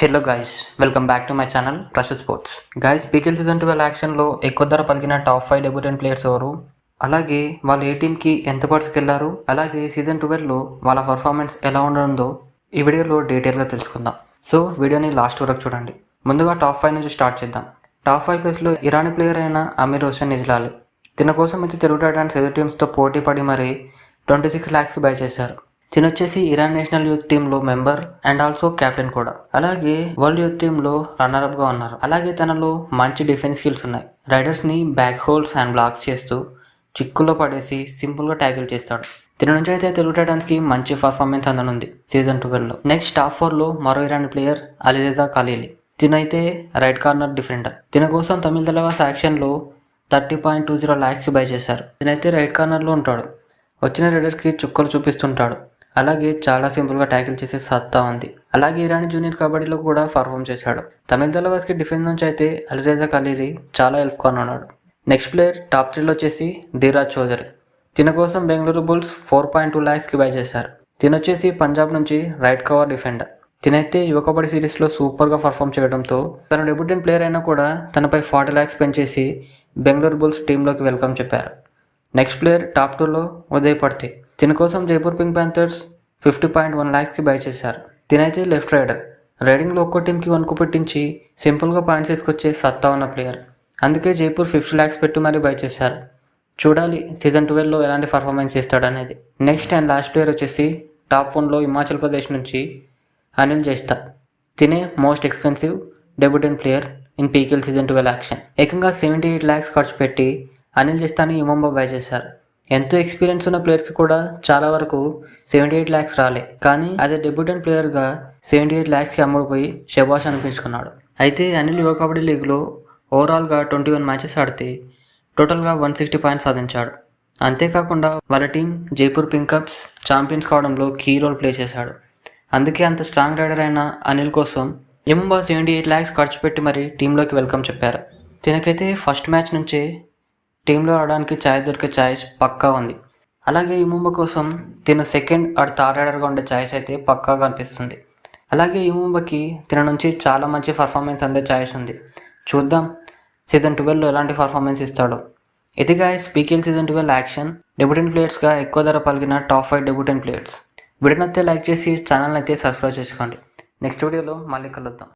Hello guys, welcome back to my channel Prashuth sports. Guys, PKL season 12 యాక్షన్లో ఎక్కువ ధర పలికిన టాప్ 5 డెబ్యూటెంట్ ప్లేయర్స్ ఎవరు, అలాగే వాళ్ళు ఏ టీంకి ఎంత పర్సుకెళ్లారు, అలాగే సీజన్ 12లో వాళ్ళ పర్ఫార్మెన్స్ ఎలా ఉండనుందో ఈ వీడియోలో డీటెయిల్గా తెలుసుకుందాం. సో వీడియోని లాస్ట్ వరకు చూడండి. ముందుగా టాప్ 5 నుంచి స్టార్ట్ చేద్దాం. టాప్ 5 ప్లేస్లో ఇరానీ ప్లేయర్ అయిన అమీర్ హుస్సేన్ ఇజ్లాలి. తిన కోసం అయితే తెలుగు టైటాన్స్ ఎదురు టీమ్స్తో పోటీ పడి మరీ 26 lakhsకి బై చేశారు. తినొచ్చేసి ఇరాన్ నేషనల్ యూత్ టీంలో మెంబర్ అండ్ ఆల్సో కెప్టెన్ కూడా. అలాగే వరల్డ్ యూత్ టీంలో రన్నర్అప్గా ఉన్నారు. అలాగే తనలో మంచి డిఫెన్స్ స్కిల్స్ ఉన్నాయి. రైడర్స్ని బ్యాక్ హోల్స్ అండ్ బ్లాక్స్ చేస్తూ చిక్కుల్లో పడేసి సింపుల్గా ట్యాకిల్ చేస్తాడు. తిన నుంచి అయితే తెలుగు టైటాన్స్కి మంచి పర్ఫార్మెన్స్ అందనుంది సీజన్ 12లో. నెక్స్ట్ టాప్ 4లో మరో ఇరానీ ప్లేయర్ అలీరెజా ఖలీలీ. తినైతే రైట్ కార్నర్ డిఫెండర్. తిన కోసం తమిళ తలవాస్ యాక్షన్లో 30.20 lakhsకి బై చేశారు. తినైతే రైట్ కార్నర్లో ఉంటాడు. వచ్చిన రైడర్స్కి చుక్కలు చూపిస్తుంటాడు. అలాగే చాలా సింపుల్గా ట్యాకిల్ చేసే సత్తా ఉంది. అలాగే ఇరానీ జూనియర్ కబడ్డీలో కూడా పర్ఫామ్ చేశాడు. తమిళ తలవాస్కి డిఫెన్స్ నుంచి అయితే అలీరెజా ఖలీలీ చాలా హెల్ప్ ఉన్నాడు. నెక్స్ట్ ప్లేయర్ టాప్ 3లో వచ్చేసి ధీరాజ్ చౌదరి. తిన కోసం బెంగళూరు బుల్స్ 4.2 lakhsకి బై చేశారు. తినొచ్చేసి పంజాబ్ నుంచి రైట్ కవర్ డిఫెండర్. తినైతే యువ కబడ్డీ సిరీస్లో సూపర్గా పర్ఫామ్ చేయడంతో తన డెబ్యూటెంట్ ప్లేయర్ అయినా కూడా తనపై 40 lakhs పెంచేసి బెంగళూరు బుల్స్ టీంలోకి వెల్కమ్ చెప్పారు. నెక్స్ట్ ప్లేయర్ టాప్ 2లో ఉదయ్ పడ్తి. తిన కోసం జైపూర్ పింక్ ప్యాంథర్స్ 50.1 lakhsకి బై చేశారు. తినైతే లెఫ్ట్ రైడర్. రైడింగ్లో ఒక్కో టీంకి వణుకు పెట్టించి సింపుల్గా పాయింట్స్ తీసుకొచ్చే సత్తా ఉన్న ప్లేయర్. అందుకే జైపూర్ 50 lakhs పెట్టి మరీ బై చేశారు. చూడాలి సీజన్ 12లో ఎలాంటి పర్ఫార్మెన్స్ చేస్తాడనేది. నెక్స్ట్ అండ్ లాస్ట్ ప్లేయర్ వచ్చేసి టాప్ 1లో హిమాచల్ ప్రదేశ్ నుంచి అనిల్ జైస్తా. తినే most expensive debutant player in PKL season 12 auction. ఏకంగా 78 lakhs ఖర్చు పెట్టి అనిల్ జైస్తాని యుమంబా బై చేశారు. ఎంతో ఎక్స్పీరియన్స్ ఉన్న ప్లేయర్స్కి కూడా చాలా వరకు 78 lakhs రాలే. కానీ అదే డెబ్యూటెంట్ ప్లేయర్గా 78 lakhsకి అమ్ముడుపోయి శబాష్ అనిపించుకున్నాడు. అయితే అనిల్ యువ కబడ్డీ లీగ్లో ఓవరాల్గా 21 matches ఆడితే టోటల్గా 160 points సాధించాడు. అంతేకాకుండా వాళ్ళ టీం జైపూర్ పింకప్స్ ఛాంపియన్స్ కావడంలో కీ రోల్ ప్లే చేశాడు. అందుకే అంత స్ట్రాంగ్ రైడర్ అయిన అనిల్ కోసం యుమంబా 78 lakhs ఖర్చు పెట్టి మరీ టీంలోకి వెల్కమ్ చెప్పారు. తినకైతే ఫస్ట్ మ్యాచ్ నుంచే టీంలో ఆడడానికి దొరికే ఛాయిస్ పక్కా ఉంది. అలాగే యుమంబా కోసం తిన సెకండ్ ఆర్ థర్డ్ రైడర్గా ఉండే ఛాయిస్ అయితే పక్కాగా అనిపిస్తుంది. అలాగే యుమంబాకి తిన నుంచి చాలా మంచి పర్ఫార్మెన్స్ అందే ఛాయిస్ ఉంది. చూద్దాం సీజన్ 12లో ఎలాంటి పర్ఫార్మెన్స్ ఇస్తాడో. ఇది guys PKL season 12 auction debutant ప్లేయర్స్గా ఎక్కువ ధర పలికిన టాప్ 5 డెబ్యూటెంట్ ప్లేయర్స్. వీడియోని అయితే లైక్ చేసి ఛానల్ని అయితే సబ్స్క్రైబ్ చేసుకోండి. నెక్స్ట్ వీడియోలో మళ్ళీ కలుద్దాం.